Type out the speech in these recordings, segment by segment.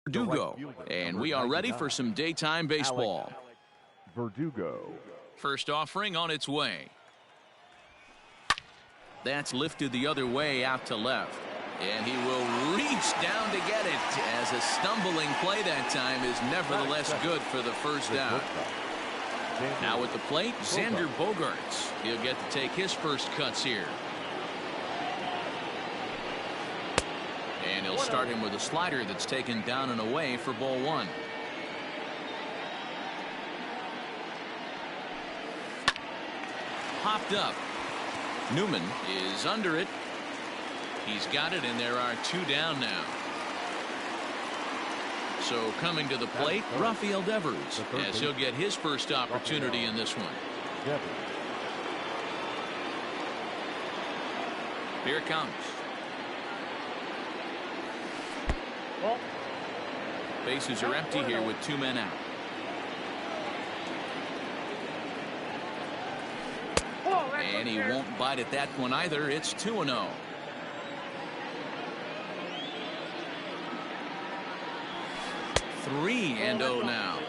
Verdugo, and we are ready for some daytime baseball. Verdugo. First offering on its way. That's lifted the other way out to left. And he will reach down to get it, as a stumbling play that time is nevertheless good for the first out. Now at the plate, Xander Bogaerts. He'll get to take his first cuts here. And he'll start him with a slider that's taken down and away for ball one. Popped up. Newman is under it. He's got it, and there are two down now. So coming to the plate, Rafael Devers, as he'll get his first opportunity in this one. Here it comes. Bases are empty here with two men out. And he won't bite at that one either. It's 2-0. Three and 0 now.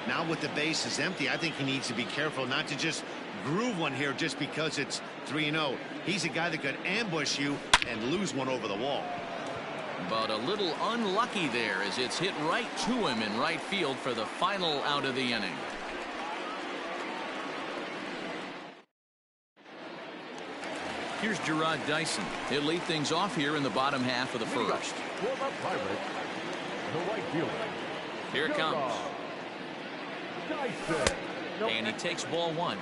Now with the base is empty, I think he needs to be careful not to just groove one here just because it's 3-0. He's a guy that could ambush you and lose one over the wall. But a little unlucky there, as it's hit right to him in right field for the final out of the inning. Here's Gerard Dyson. He'll lead things off here in the bottom half of the first. Here it comes. And he takes ball one.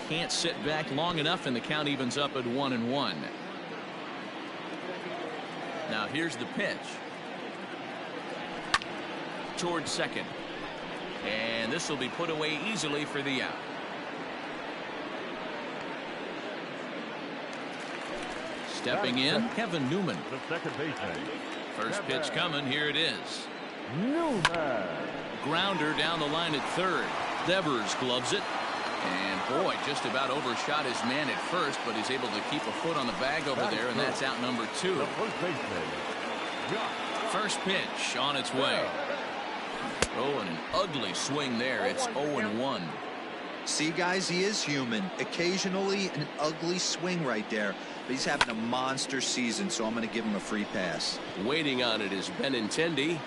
Can't sit back long enough, and the count evens up at 1-1. Now here's the pitch. Towards second. And this will be put away easily for the out. Stepping in, Kevin Newman. The second baseman. First pitch coming. Here it is. Newman. Grounder down the line at third. Devers gloves it. And boy, just about overshot his man at first, but he's able to keep a foot on the bag over there, and that's out number 2. The first baseman. First pitch on its way. Oh, and an ugly swing there. It's 0-1. See, guys, he is human. Occasionally an ugly swing right there, but he's having a monster season, so I'm going to give him a free pass. Waiting on it is Benintendi,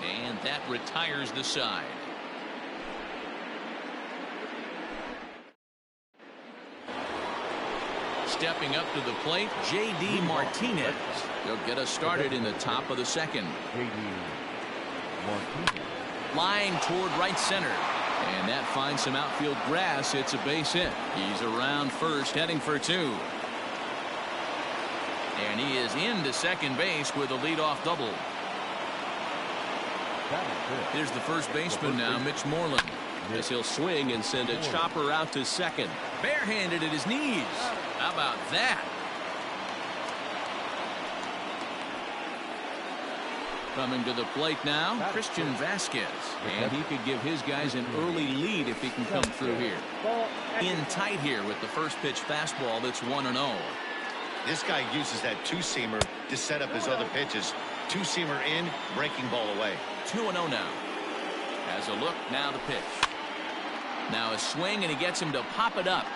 and that retires the side. Stepping up to the plate, J.D. Martinez. He'll get us started in the top of the second. J.D. Martinez. Line toward right center. And that finds some outfield grass. It's a base hit. He's around first, heading for 2. And he is into second base with a leadoff double. Here's the first baseman now, Mitch Moreland. As he'll swing and send a chopper out to second. Barehanded at his knees. How about that? Coming to the plate now, Christian Vasquez. And he could give his guys an early lead if he can come through here. In tight here with the first pitch fastball that's 1-0. This guy uses that two-seamer to set up his other pitches. Two-seamer in, breaking ball away. 2-0 now. As a look, now the pitch. Now a swing, and he gets him to pop it up.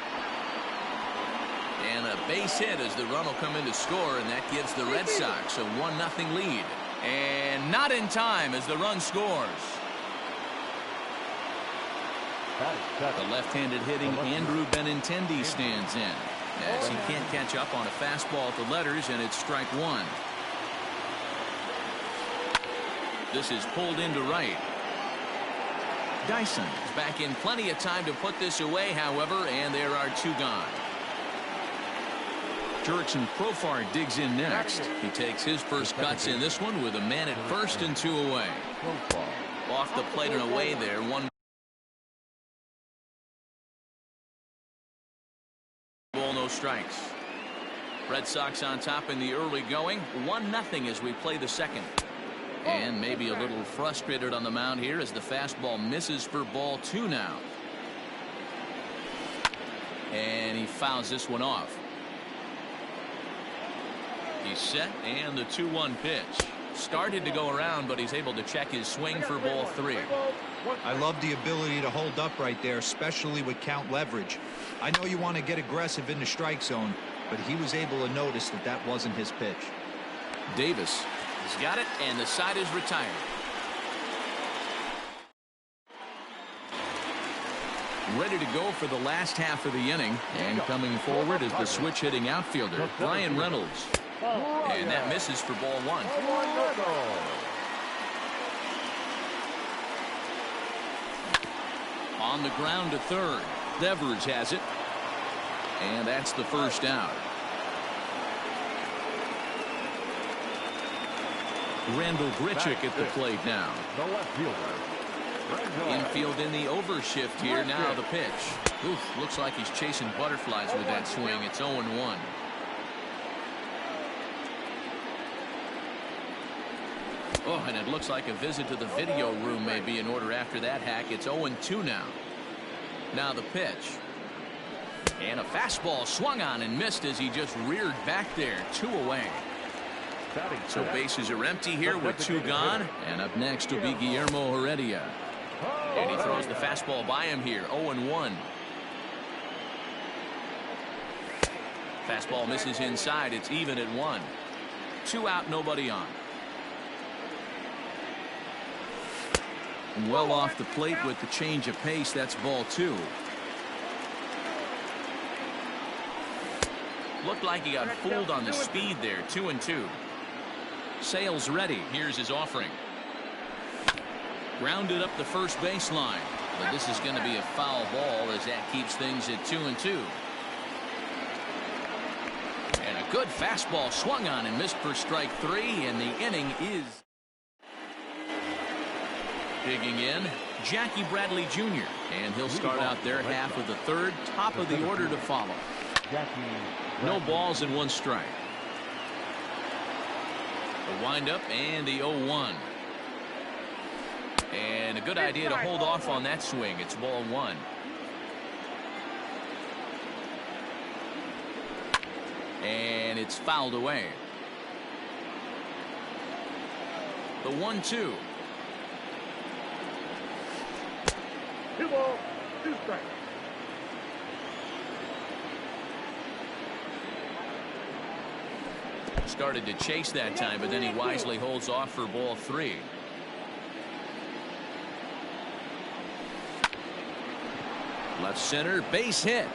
And a base hit as the run will come in to score, and that gives the Red Sox a 1-0 lead. And not in time as the run scores. The left-handed hitting Andrew Benintendi stands in, as he can't catch up on a fastball at the letters, and it's strike 1. This is pulled into right. Dyson is back in plenty of time to put this away, however, and there are 2 gone. Jurickson Profar digs in next. He takes his first cuts in this one with a man at first and 2 away. Off the plate and away there. 1 ball, no strikes. Red Sox on top in the early going. 1-0 as we play the second. And maybe a little frustrated on the mound here as the fastball misses for ball 2 now. And he fouls this one off. He's set, and the 2-1 pitch. Started to go around, but he's able to check his swing for ball 3. I love the ability to hold up right there, especially with count leverage. I know you want to get aggressive in the strike zone, but he was able to notice that that wasn't his pitch. Davis has got it, and the side is retired. Ready to go for the last half of the inning, and coming forward is the switch hitting outfielder Brian Reynolds, and that misses for ball 1. On the ground to third. Devers has it, and that's the first out. Randall Grichuk at the plate now. The left fielder. Infield in the overshift here. Now the pitch. Oof, looks like he's chasing butterflies with that swing. It's 0-1. Oh, and it looks like a visit to the video room may be in order after that hack. It's 0-2 now. Now the pitch. And a fastball swung on and missed as he just reared back there. 2 away. So bases are empty here with 2 gone. And up next will be Guillermo Heredia. And he throws the fastball by him here. 0-1. Fastball misses inside. It's even at 1. 2 out, nobody on. Well off the plate with the change of pace. That's ball 2. Looked like he got fooled on the speed there. 2-2. Sale's ready. Here's his offering. Grounded up the first baseline. But this is going to be a foul ball as that keeps things at 2-2. And a good fastball swung on and missed for strike 3. And the inning is... Digging in, Jackie Bradley Jr. And he'll start out their half of the third. Top of the order to follow. No balls and 1 strike. The windup and the 0-1. And a good idea to hold off on that swing. It's ball 1. And it's fouled away. The 1-2. 2 balls, 2 strikes. Started to chase that time, but then he wisely holds off for ball 3. Left center, base hit.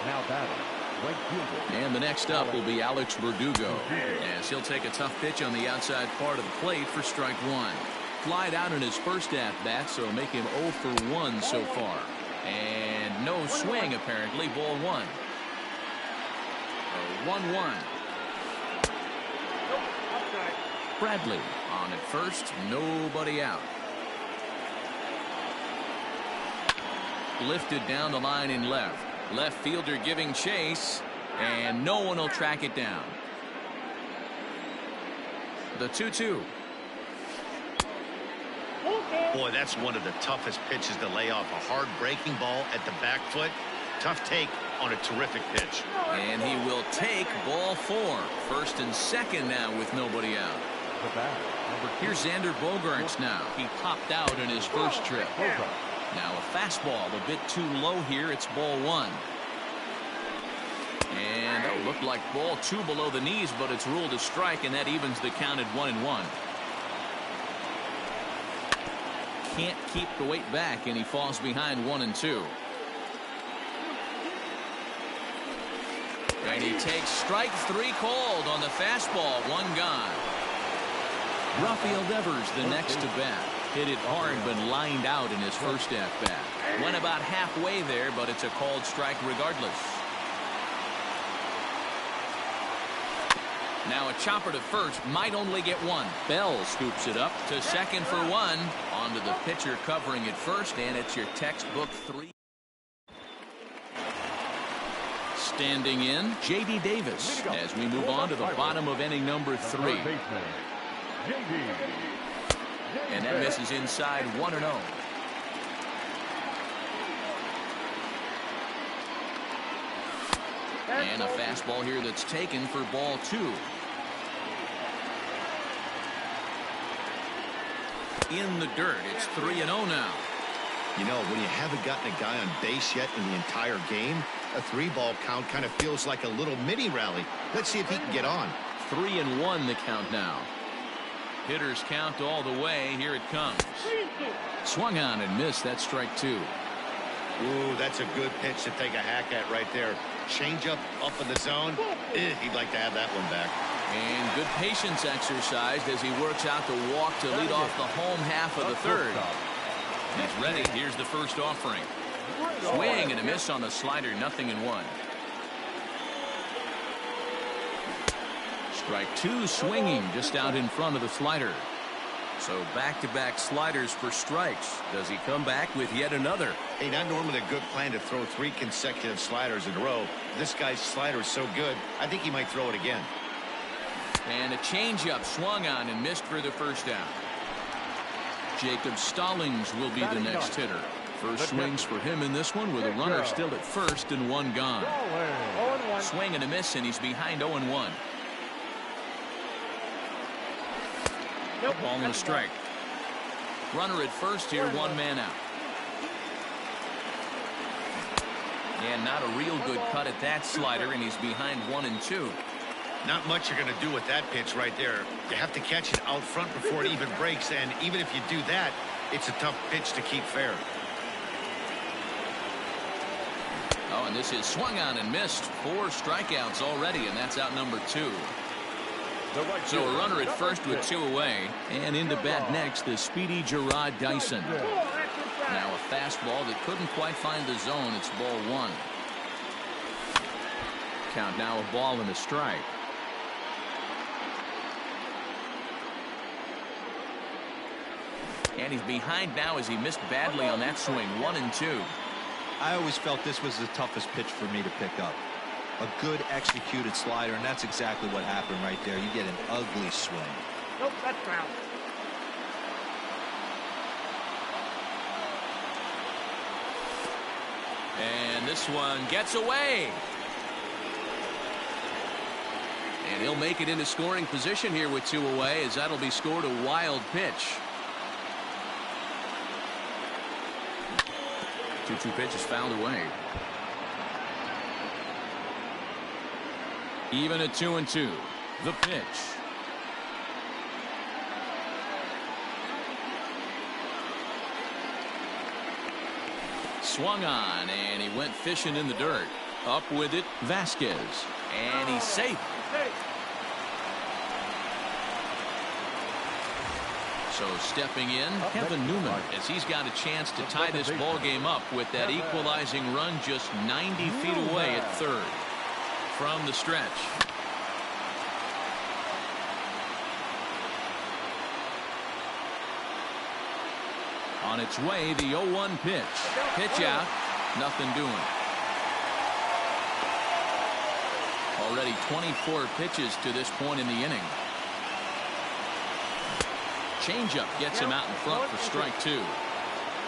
Now batting, right fielder. And the next up will be Alex Verdugo, as he'll take a tough pitch on the outside part of the plate for strike 1. Flied out in his first at-bat, so make him 0 for 1 so far. And no swing, apparently. Ball 1. 1-1. Bradley on at first. Nobody out. Lifted down the line in left. Left fielder giving chase. And no one will track it down. The 2-2. Boy, that's one of the toughest pitches to lay off. A hard breaking ball at the back foot. Tough take on a terrific pitch. And he will take ball 4. First and second now with nobody out. Here's Xander Bogaerts now. He popped out in his first trip. Now a fastball a bit too low here. It's ball 1. And it looked like ball 2 below the knees, but it's ruled a strike, and that evens the count at 1-1. Can't keep the weight back, and he falls behind 1-2. And he takes strike 3 called on the fastball. 1 gone. Rafael Devers the next to bat. Hit it hard but lined out in his first at bat. Went about halfway there, but it's a called strike regardless. Now a chopper to first, might only get 1. Bell scoops it up to second for 1. Onto the pitcher covering it first, and it's your textbook 3. Standing in, J.D. Davis as we move on to the bottom of inning number 3. And that misses inside 1-0. And a fastball here that's taken for ball 2. In the dirt. It's 3-0 now. You know, when you haven't gotten a guy on base yet in the entire game, a 3-ball count kind of feels like a little mini rally. Let's see if he can get on. 3-1 the count now. Hitters count all the way. Here it comes. Swung on and missed. That's strike 2. Ooh, that's a good pitch to take a hack at right there. Change up in the zone. He'd like to have that one back. And good patience exercised as he works out the walk to lead off the home half of the third. He's ready. Here's the first offering. Swing and a miss on the slider. 0-1. Strike 2 swinging just out in front of the slider. So back-to-back sliders for strikes. Does he come back with yet another? Hey, not normally a good plan to throw 3 consecutive sliders in a row. This guy's slider is so good, I think he might throw it again. And a changeup swung on and missed for the first down. Jacob Stallings will be the next hitter. First swings for him in this one with a runner still at first and 1 gone. Swing and a miss, and he's behind 0-1. Ball and a strike. Runner at first here, 1 man out. And not a real good cut at that slider, and he's behind 1-2. Not much you're going to do with that pitch right there. You have to catch it out front before it even breaks, and even if you do that, it's a tough pitch to keep fair. Oh, and this is swung on and missed. 4 strikeouts already, and that's out number 2. So a runner at first with 2 away, and into bat next is speedy Gerard Dyson. Now a fastball that couldn't quite find the zone. It's ball 1. Count now a ball and a strike. And he's behind now as he missed badly on that swing. 1-2. I always felt this was the toughest pitch for me to pick up. A good executed slider, and that's exactly what happened right there. You get an ugly swing. Nope, that's foul. And this one gets away. And he'll make it into scoring position here with 2 away, as that'll be scored a wild pitch. 2-2 pitch is fouled away. Even at 2-2. The pitch. Swung on, and he went fishing in the dirt. Up with it, Vasquez. And he's safe. So stepping in, Kevin Newman, as he's got a chance to tie this ball game up with that equalizing run just 90 feet away at third. From the stretch. On its way, the 0-1 pitch. Pitch out. Nothing doing. Already 24 pitches to this point in the inning. Changeup gets him out in front for strike 2.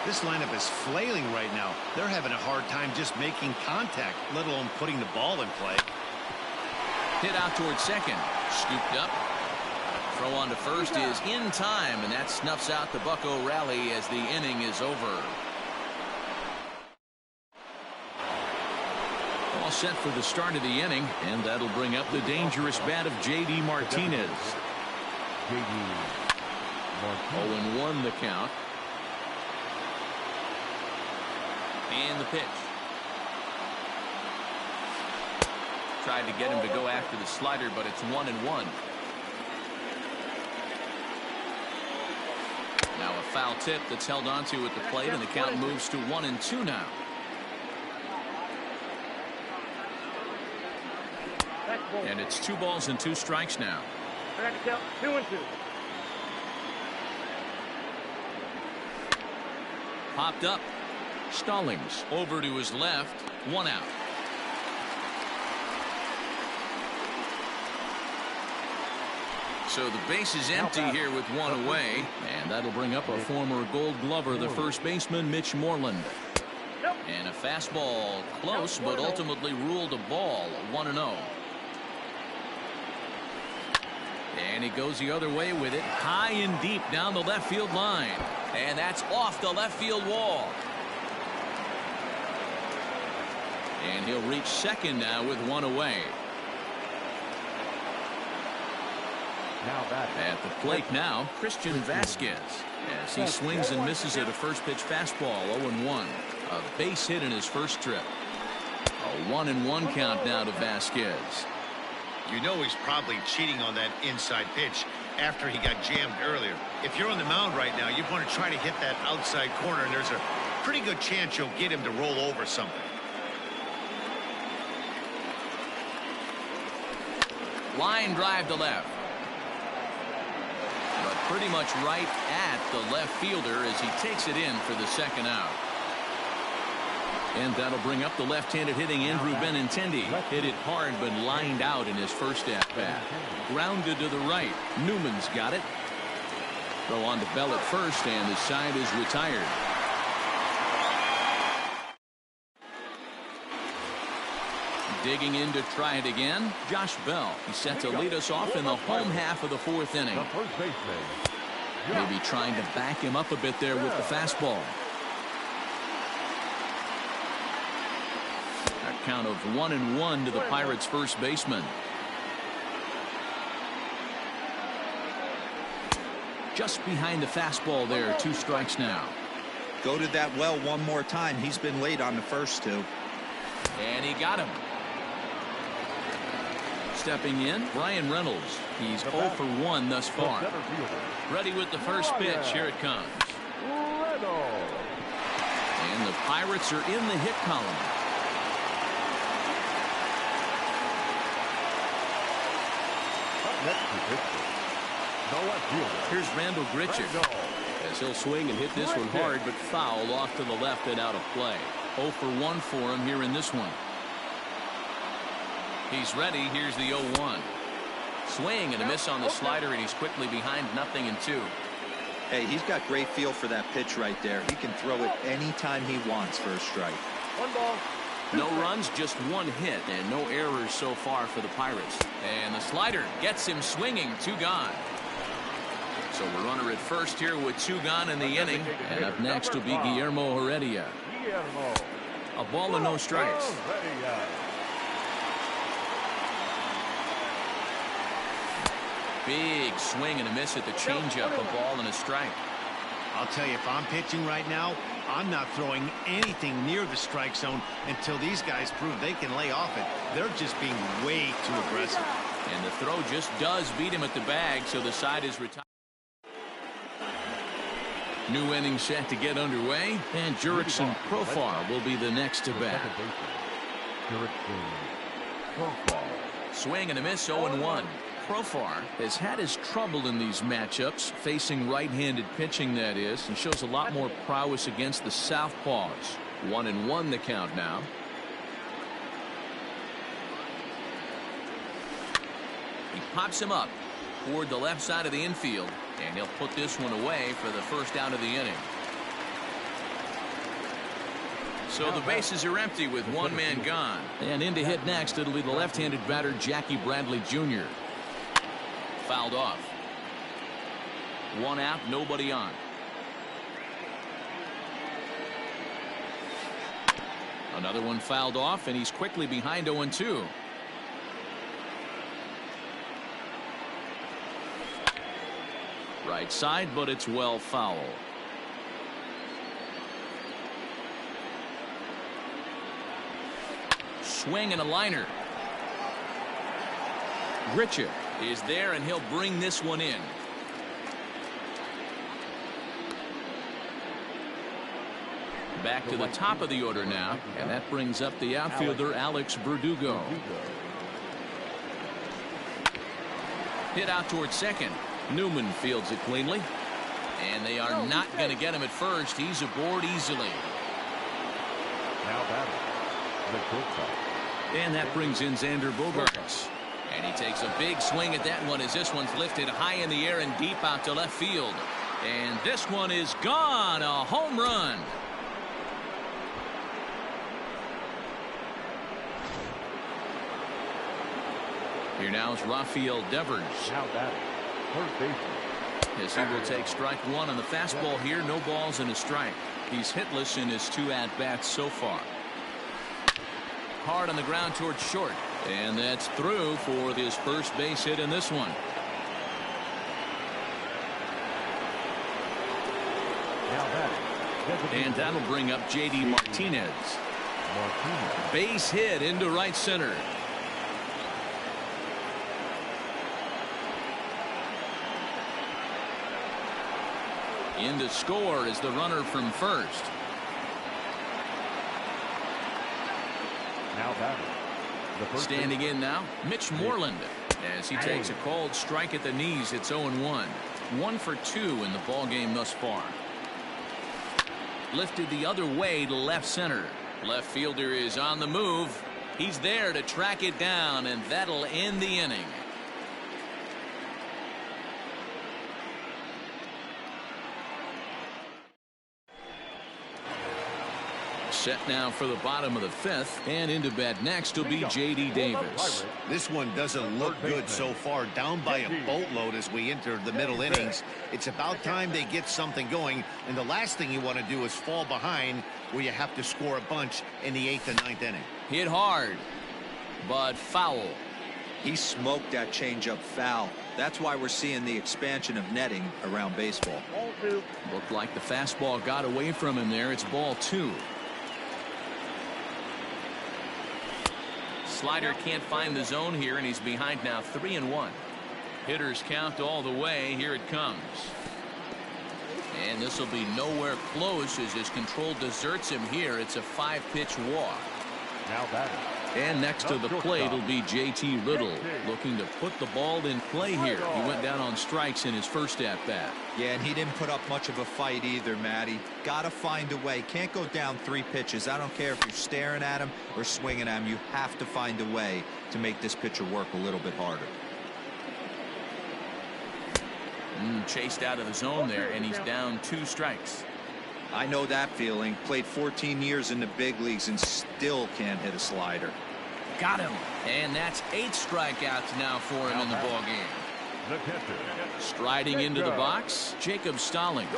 This lineup is flailing right now. They're having a hard time just making contact, let alone putting the ball in play. Hit out towards second. Scooped up. Throw on to first is in time, and that snuffs out the Bucco rally as the inning is over. All set for the start of the inning, and that'll bring up the dangerous bat of J.D. Martinez. 0-1 the count. And the pitch. Tried to get him to go after the slider, but it's 1-1. Now a foul tip that's held onto at the plate, and the count moves to 1-2 now. And it's 2 balls and 2 strikes now. 2-2. Popped up. Stallings over to his left. 1 out. So the base is empty here with 1 away, and that'll bring up a former Gold Glover, the first baseman, Mitch Moreland. And a fastball close, but ultimately ruled a ball. 1-0. And he goes the other way with it, high and deep down the left field line. And that's off the left field wall. And he'll reach second now with one away. At the plate now, Christian Vasquez, as he swings and misses at a first pitch fastball. 0-1. A base hit in his first trip. A 1-1 count now to Vasquez. You know he's probably cheating on that inside pitch after he got jammed earlier. If you're on the mound right now, you want to try to hit that outside corner, and there's a pretty good chance you'll get him to roll over something. Line drive to left. But pretty much right at the left fielder as he takes it in for the second out. And that'll bring up the left-handed hitting Andrew Benintendi. Hit it hard but lined out in his first at-bat. Grounded to the right. Newman's got it. Throw on to Bell at first, and the side is retired. Digging in to try it again, Josh Bell. He's set to lead us off in the home half of the fourth inning. Maybe trying to back him up a bit there with the fastball. A count of 1-1 to the Pirates' first baseman. Just behind the fastball there, 2 strikes now. Go to that well one more time. He's been late on the first 2. And he got him. Stepping in, Brian Reynolds. He's 0 for 1 thus far. Ready with the first pitch. Here it comes. And the Pirates are in the hit column. Here's Randall Grichuk, as he'll swing and hit this one hard, but foul off to the left and out of play. 0 for 1 for him here in this one. He's ready. Here's the 0-1. Swing and a miss on the slider, and he's quickly behind 0-2. Hey, he's got great feel for that pitch right there. He can throw it anytime he wants for a strike. 1 ball. No runs, just 1 hit, and no errors so far for the Pirates. And the slider gets him swinging. 2 gone. So the runner at first here with 2 gone in the inning. And up next will be Guillermo Heredia. A ball and no strikes. Big swing and a miss at the changeup. A ball and a strike. I'll tell you, if I'm pitching right now, I'm not throwing anything near the strike zone until these guys prove they can lay off it. They're just being way too aggressive. And the throw just does beat him at the bag, so the side is retired. New inning set to get underway, and Jurickson Profar will be the next to bat. Swing and a miss, 0-1. Profar has had his trouble in these matchups, facing right-handed pitching, that is, and shows a lot more prowess against the southpaws. 1-1 the count now. He pops him up toward the left side of the infield, and he'll put this one away for the first out of the inning. So the bases are empty with 1 man gone. And in to hit next, it'll be the left-handed batter Jackie Bradley Jr. Fouled off. 1 out, nobody on. Another one fouled off, and he's quickly behind 0-2. Right side, but it's well foul. Swing and a liner. Grichuk is there, and he'll bring this one in. Back to the top of the order now, and that brings up the outfielder Alex Verdugo. Hit out towards second. Newman fields it cleanly, and they are not going to get him at first. He's aboard easily. Now batting, the shortstop. And that brings in Xander Bogaerts. And he takes a big swing at that one as this one's lifted high in the air and deep out to left field. And this one is gone. A home run. Here now is Rafael Devers. Now batting, third baseman. As he will take strike one on the fastball here. No balls and a strike. He's hitless in his 2 at-bats so far. Hard on the ground towards short. And that's through for his first base hit in this one. Now batting. And that'll bring up J.D. Martinez. Base hit into right center. In to score is the runner from first. Now batting. Standing in now, Mitch Moreland, as he takes a called strike at the knees. It's 0-1. 1 for 2 in the ball game thus far. Lifted the other way to left center. Left fielder is on the move. He's there to track it down, and that'll end the inning. Set now for the bottom of the 5th, and into bat next will be J.D. Davis. This one doesn't look good so far. Down by a boatload as we enter the middle innings. It's about time they get something going, and the last thing you want to do is fall behind where you have to score a bunch in the 8th and 9th inning. Hit hard, but foul. He smoked that changeup foul. That's why we're seeing the expansion of netting around baseball. Ball 2. Looked like the fastball got away from him there. It's ball 2. Slider can't find the zone here, and he's behind now 3-1. Hitters count all the way. Here it comes. And this will be nowhere close as his control deserts him here. It's a 5-pitch walk. Now batting. And next to the plate will be J.T. Riddle, looking to put the ball in play here. He went down on strikes in his first at-bat. Yeah, and he didn't put up much of a fight either, Matty. Gotta find a way. Can't go down 3 pitches. I don't care if you're staring at him or swinging at him. You have to find a way to make this pitcher work a little bit harder. Chased out of the zone there, and he's down 2 strikes. I know that feeling. Played 14 years in the big leagues and still can't hit a slider. Got him. And that's 8 strikeouts now for him in the ball game. The catcher. Striding into the box, Jacob Stallings.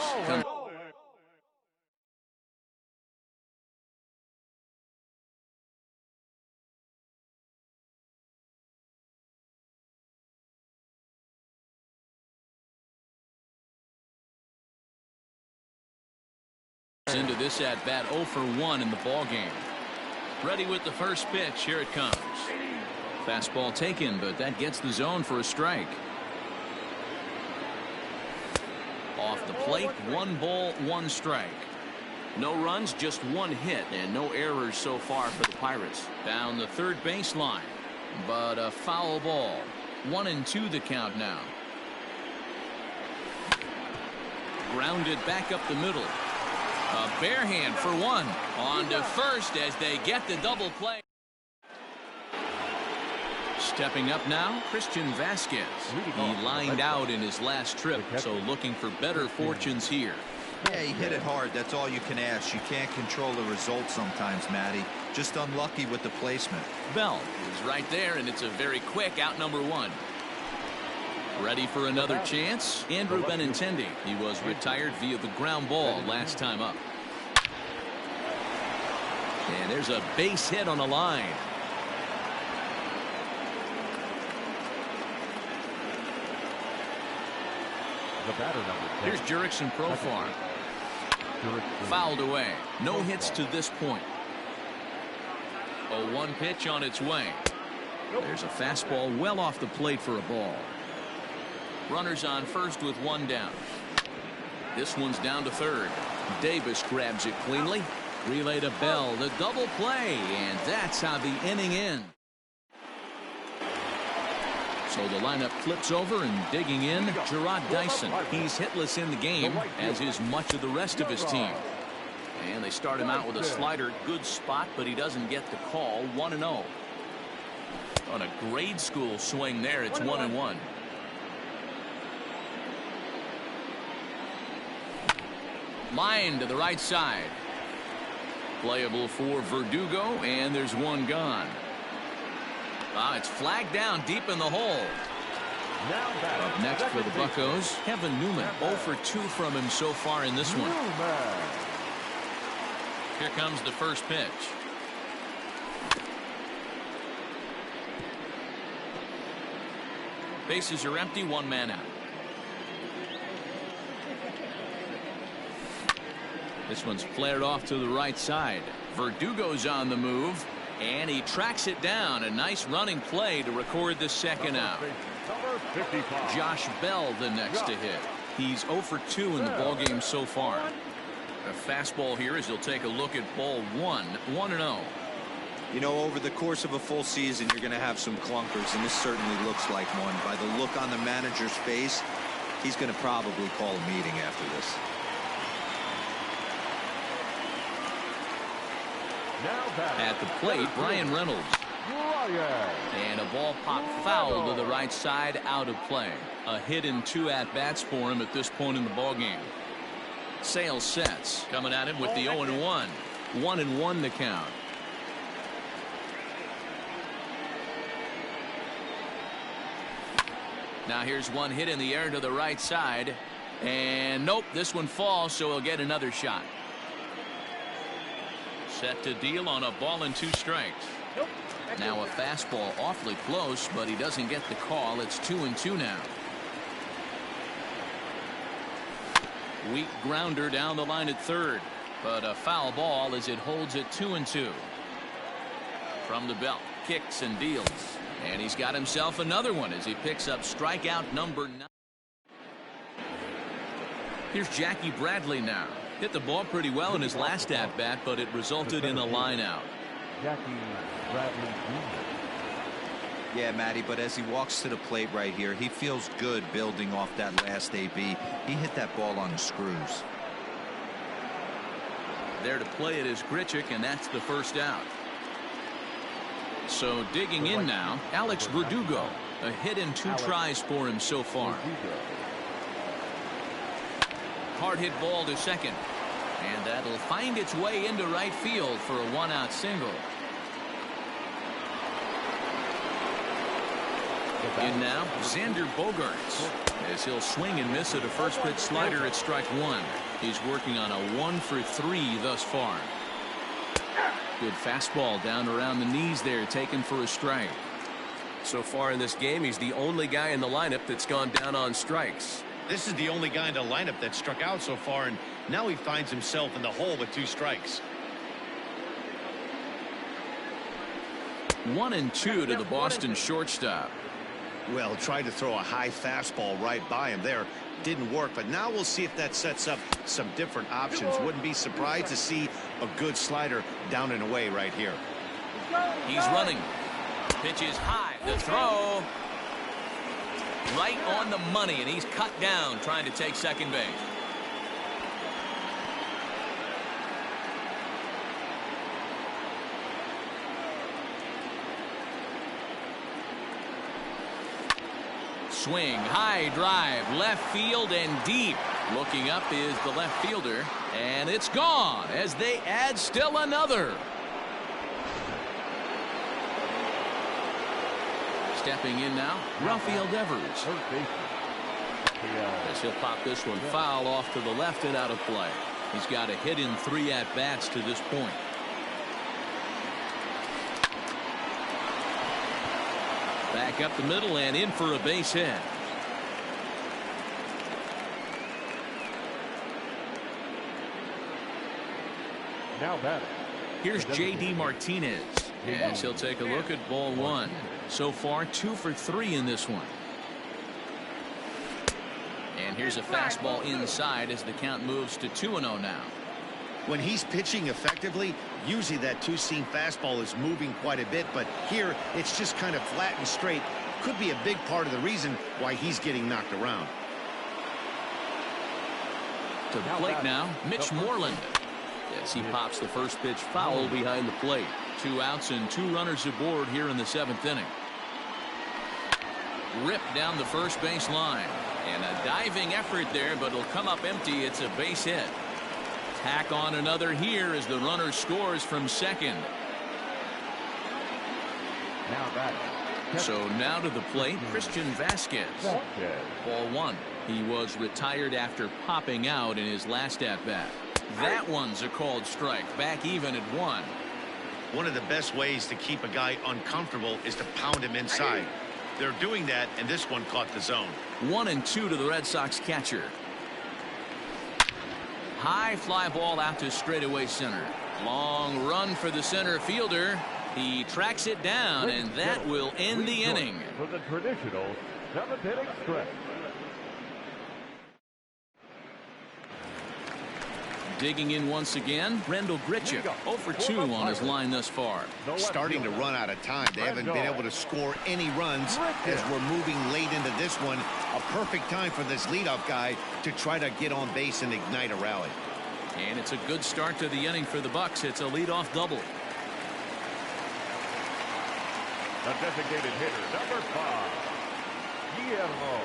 Into this at bat, 0 for 1 in the ball game. Ready with the first pitch. Here it comes. Fastball taken, but that gets the zone for a strike. Off the plate, 1 ball, 1 strike. No runs, just 1 hit, and no errors so far for the Pirates. Down the third baseline, but a foul ball. 1-2 the count now. Grounded back up the middle. A bare hand for 1. On to first as they get the double play. Stepping up now, Christian Vasquez. He lined out in his last trip, so looking for better fortunes here. Yeah, he hit it hard. That's all you can ask. You can't control the result sometimes, Matty. Just unlucky with the placement. Bell is right there, and it's a very quick out number 1. Ready for another chance? Andrew Benintendi. He was retired via the ground ball last time up. And there's a base hit on the line. The batter number 10. Here's Jurickson Profar. Fouled away. No hits to this point. A 1 pitch on its way. There's a fastball well off the plate for a ball. Runners on first with 1 down. This one's down to third. Davis grabs it cleanly. Relay to Bell. The double play. And that's how the inning ends. So the lineup flips over, and digging in, Gerard Dyson. He's hitless in the game, as is much of the rest of his team. And they start him out with a slider. Good spot, but he doesn't get the call. 1-0. On a grade school swing there, it's 1-1. Line to the right side. Playable for Verdugo, and there's 1 gone. It's flagged down deep in the hole. Now batting. Up next for the Buccos, Kevin Newman. 0 for 2 from him so far in this one. Here comes the first pitch. Bases are empty, 1 man out. This one's flared off to the right side. Verdugo's on the move, and he tracks it down. A nice running play to record the second out. Josh Bell the next to hit. He's 0 for 2 in the ballgame so far. A fastball here as he'll take a look at ball 1. 1-0. You know, over the course of a full season, you're going to have some clunkers, and this certainly looks like one. By the look on the manager's face, he's going to probably call a meeting after this. At the plate, Brian Reynolds. And a ball popped foul to the right side, out of play. A hit in 2 at-bats for him at this point in the ballgame. Sales sets, coming at him with the 0-1. 1-1 the count. Now here's one hit in the air to the right side. And nope, this one falls, so he'll get another shot. Set to deal on a ball and 2 strikes. Nope. Now a fastball awfully close, but he doesn't get the call. It's 2-2 now. Weak grounder down the line at third, but a foul ball as it holds it 2-2. From the belt, kicks and deals, and he's got himself another one as he picks up strikeout number 9. Here's Jackie Bradley now. Hit the ball pretty well in his last at bat, but it resulted in a line out. Jackie Bradley Jr. Yeah, Matty, but as he walks to the plate right here, he feels good building off that last AB. He hit that ball on the screws. There to play it is Grichuk, and that's the first out. So digging in now, Alex Verdugo. A hit in 2 tries for him so far. Hard hit ball to second, and that'll find its way into right field for a 1-out single. In now, Xander Bogaerts, as he'll swing and miss at a first pitch slider at strike 1. He's working on a 1 for 3 thus far. Good fastball down around the knees there, taken for a strike. So far in this game, he's the only guy in the lineup that's gone down on strikes. This is the only guy in the lineup that struck out so far, and now he finds himself in the hole with 2 strikes. 1-2 to the Boston shortstop. Well, tried to throw a high fastball right by him there. Didn't work, but now we'll see if that sets up some different options. Wouldn't be surprised to see a good slider down and away right here. He's running. Pitch is high. The throw. Right on the money, and he's cut down trying to take second base. Swing, high drive, left field and deep. Looking up is the left fielder, and it's gone as they add still another. Stepping in now, Rafael Devers. As he'll pop this one foul off to the left and out of play. He's got a hit in 3 at-bats to this point. Back up the middle and in for a base hit. Now batting. Here's J.D. Martinez as he'll take a look at ball 1. So far 2 for 3 in this one. And here's a fastball inside as the count moves to 2-0 now. When he's pitching effectively, usually that 2-seam fastball is moving quite a bit, but here it's just kind of flat and straight. Could be a big part of the reason why he's getting knocked around. To the plate now, Mitch Moreland. As he pops the first pitch foul behind the plate. 2 outs and 2 runners aboard here in the 7th inning. Ripped down the first base line. And a diving effort there, but it'll come up empty. It's a base hit. Tack on another here as the runner scores from second. Now batting. So now to the plate, Christian Vasquez. Ball one. He was retired after popping out in his last at-bat. That one's a called strike. Back even at 1. One of the best ways to keep a guy uncomfortable is to pound him inside. They're doing that, and this one caught the zone. 1-2 to the Red Sox catcher. High fly ball out to straightaway center. Long run for the center fielder. He tracks it down, and that will end the inning. For the traditional 7th-inning stretch. Digging in once again, Rendell Grichuk 0 for 2 on his line thus far. Starting to run out of time. They haven't been able to score any runs as we're moving late into this one. A perfect time for this leadoff guy to try to get on base and ignite a rally. And it's a good start to the inning for the Bucks. It's a leadoff double. The designated hitter, number 5, Guillermo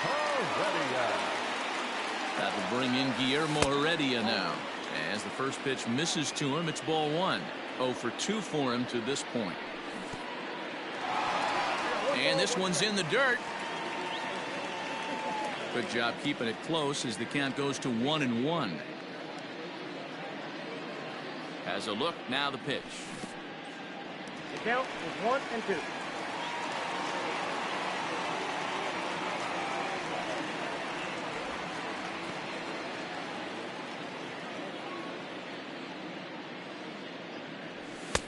Heredia. That will bring in Guillermo Heredia now. As the first pitch misses to him, it's ball 1. 0 for 2 for him to this point. And this one's in the dirt. Good job keeping it close as the count goes to 1-1. Has a look, now the pitch. The count is 1-2.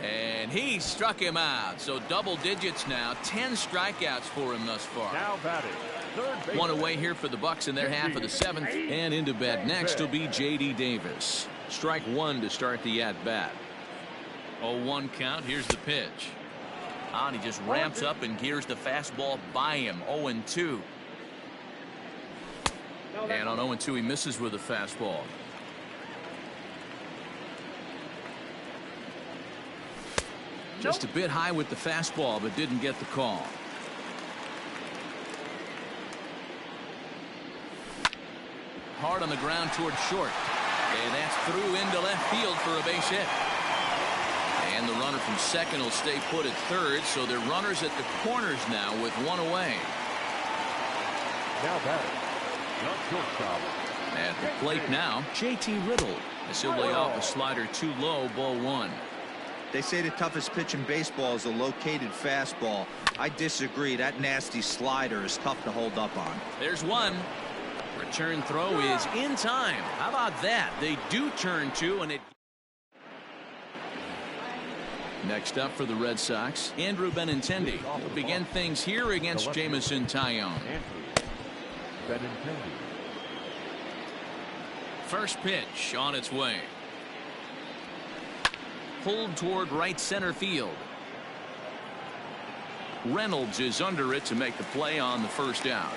And he struck him out. So double digits now. 10 strikeouts for him thus far. Now batting. Third base. One away here for the Bucks in their half of the 7th. And into bat next will be J.D. Davis. Strike 1 to start the at-bat. 0-1 count. Here's the pitch. And he just ramps up and gears the fastball by him. 0-2. And on 0-2 he misses with a fastball. Just a bit high with the fastball, but didn't get the call. Hard on the ground toward short. And that's through into left field for a base hit. And the runner from second will stay put at third, so they're runners at the corners now with 1 away. Now batting. Not shortstop. At the plate now, J.T. Riddle. As he'll lay off a slider too low, ball 1. They say the toughest pitch in baseball is a located fastball. I disagree. That nasty slider is tough to hold up on. There's one. Return throw is in time. How about that? They do turn 2, and it. Next up for the Red Sox, Andrew Benintendi. He'll begin things here against Jameson Taillon. Benintendi. First pitch on its way. Pulled toward right center field. Reynolds is under it to make the play on the first out.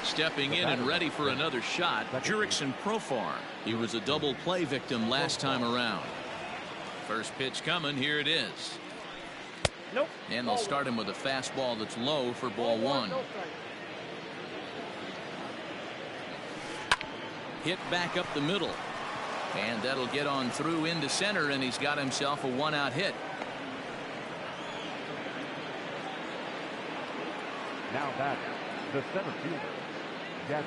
Stepping in and ready for another shot, Jurickson Profar. He was a double play victim last time around. First pitch coming, here it is. Nope. And they'll start him with a fastball that's low for ball 1. Hit back up the middle. And that'll get on through into center, and he's got himself a 1-out hit. Now batting. The center fielder, Jackie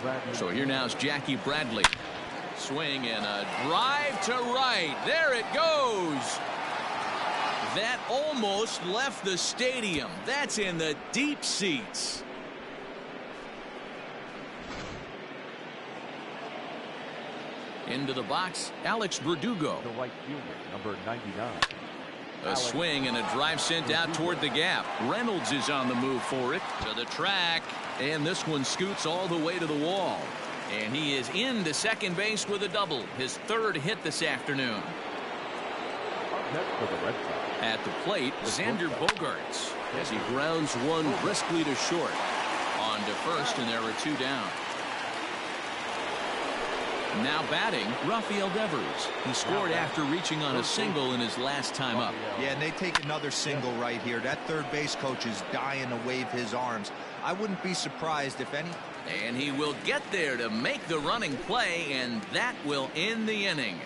Bradley. So here now is Jackie Bradley. Swing and a drive to right. There it goes. That almost left the stadium. That's in the deep seats. Into the box, Alex Verdugo. The right fielder, number 99. A swing and a drive sent out toward the gap. Reynolds is on the move for it. To the track. And this one scoots all the way to the wall. And he is into second base with a double. His 3rd hit this afternoon. Up next for the Red Sox. At the plate, Xander Bogaerts as he grounds one briskly to short. On to first, and there are 2 down. Now batting, Rafael Devers. He scored after reaching on a single in his last time up. Yeah, and they take another single right here. That third base coach is dying to wave his arms. I wouldn't be surprised if any. And he will get there to make the running play, and that will end the inning.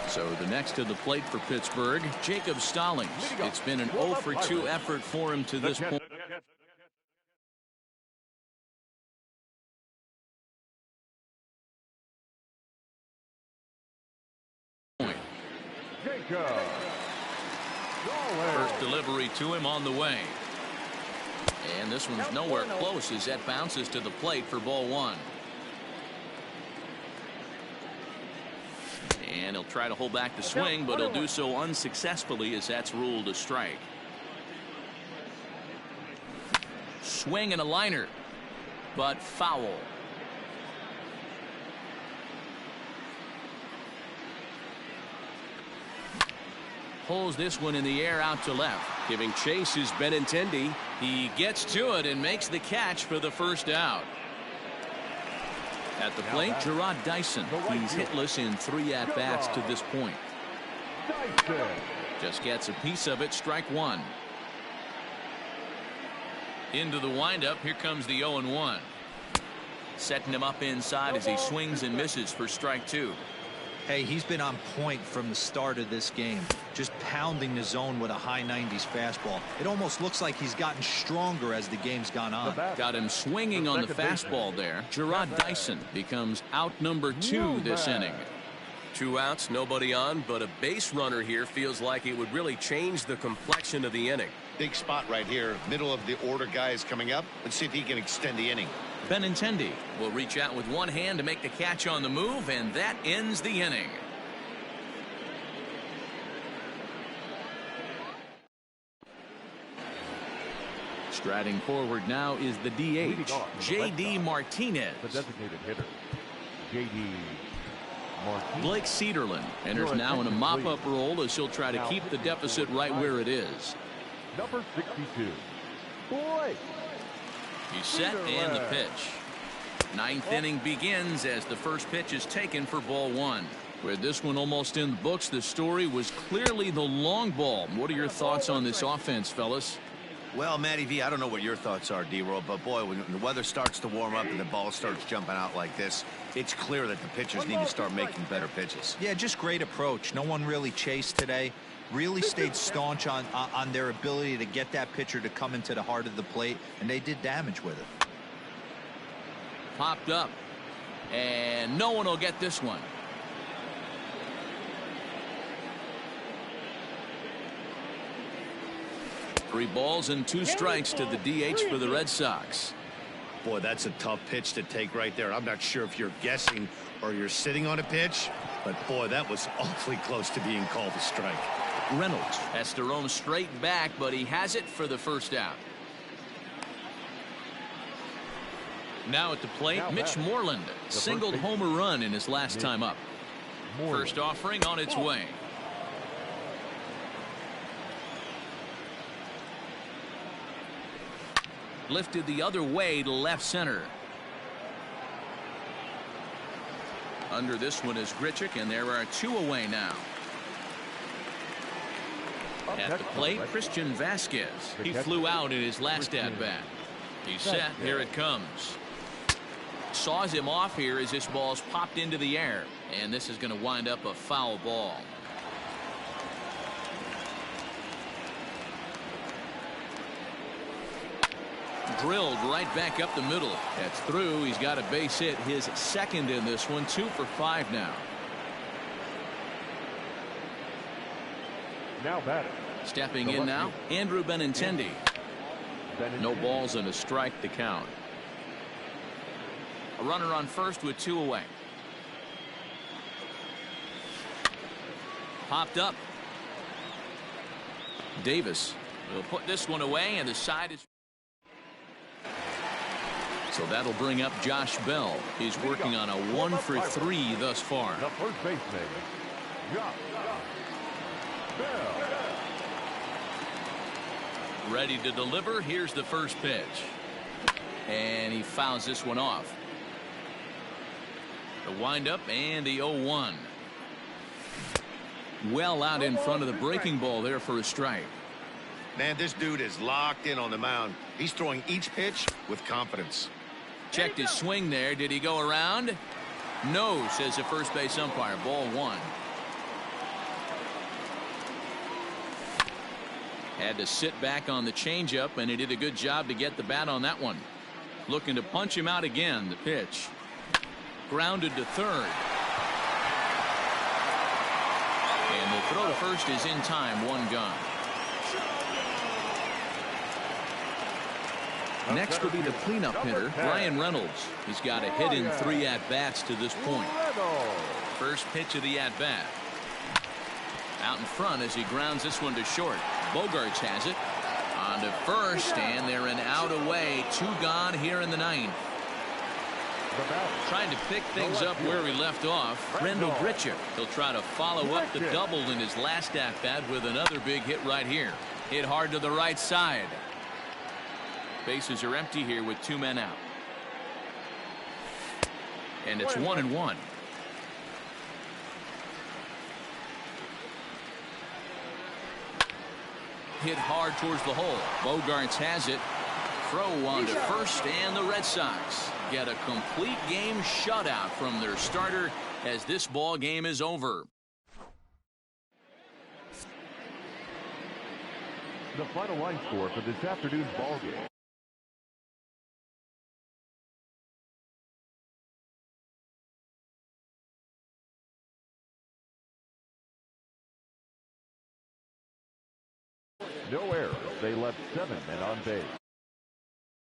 So the next to the plate for Pittsburgh, Jacob Stallings. It's been an 0 for 2 effort for him to this point. First delivery to him on the way. And this one's nowhere close as that bounces to the plate for ball 1. And he'll try to hold back the swing, but he'll do so unsuccessfully as that's ruled a strike. Swing and a liner, but foul. Pulls this one in the air out to left. Giving chase is Benintendi. He gets to it and makes the catch for the first out. At the plate, Gerard Dyson. He's hitless in 3 at-bats to this point. Just gets a piece of it, strike 1. Into the windup, here comes the 0-1. Setting him up inside as he swings and misses for strike 2. Hey, he's been on point from the start of this game, just pounding the zone with a high 90s fastball. It almost looks like he's gotten stronger as the game's gone on. Got him swinging on the fastball there. Gerard Dyson becomes out number 2 this inning. 2 outs, nobody on, but a base runner here feels like it would really change the complexion of the inning. Big spot right here. Middle of the order guy is coming up. Let's see if he can extend the inning. Benintendi will reach out with one hand to make the catch on the move, and that ends the inning. Striding forward now is the DH, J.D. Martinez. The designated hitter, J.D. Martinez. Blake Cederlin enters now in a mop-up role as he'll try to keep the deficit right where it is. Number 62, Blake. He's set and the pitch. 9th inning begins as the first pitch is taken for ball 1. With this one almost in the books, the story was clearly the long ball. What are your thoughts on this offense, fellas? Well, Matty V, I don't know what your thoughts are, D-Roll, but boy, when the weather starts to warm up and the ball starts jumping out like this, it's clear that the pitchers need to start making better pitches. Yeah, just great approach. No one really chased today. Really stayed staunch on their ability to get that pitcher to come into the heart of the plate, and they did damage with it. Popped up, and no one will get this one. Three balls and 2 strikes to the DH for the Red Sox. Boy, that's a tough pitch to take right there. I'm not sure if you're guessing or you're sitting on a pitch, but boy, that was awfully close to being called a strike. Reynolds has to roam straight back, but he has it for the first out. Now at the plate, Mitch Moreland singled homer run in his last time up. First offering on its way. Lifted the other way to left center. Under this one is Grichuk, and there are 2 away now. At the plate, Christian Vasquez. He flew out in his last at-bat. He's set. Here it comes. Saws him off here as this ball's popped into the air. And this is going to wind up a foul ball. Drilled right back up the middle. That's through. He's got a base hit, his second in this one. 2 for 5 now. Now batting. Stepping in now, Andrew Benintendi. No balls and a strike to count. A runner on first with 2 away. Popped up. Davis will put this one away, and the side is. So that'll bring up Josh Bell. He's working on a 1 for 3 thus far. The first baseman, Josh Bell. Ready to deliver. Here's the first pitch. And he fouls this one off. The windup and the 0-1. Well out in front of the breaking ball there for a strike. Man, this dude is locked in on the mound. He's throwing each pitch with confidence. Checked his swing there. Did he go around? No, says the first base umpire. Ball 1. Had to sit back on the changeup, and he did a good job to get the bat on that one. Looking to punch him out again. The pitch. Grounded to third. And the throw to first is in time. One gone. Next will be the cleanup hitter, Brian Reynolds. He's got a hit in 3 at-bats to this point. First pitch of the at-bat. Out in front as he grounds this one to short. Bogarts has it. On to first, and they're an out away. 2 gone here in the 9th. Trying to pick things up where we left off. Rendell Grichuk. He'll try to follow up the double in his last at-bat with another big hit right here. Hit hard to the right side. Bases are empty here with 2 men out. And it's 1-1. Hit hard towards the hole. Bogarts has it. Throw on to first, and the Red Sox get a complete game shutout from their starter as this ball game is over. The final line score for this afternoon's ball game. No errors. They left 7 men on base.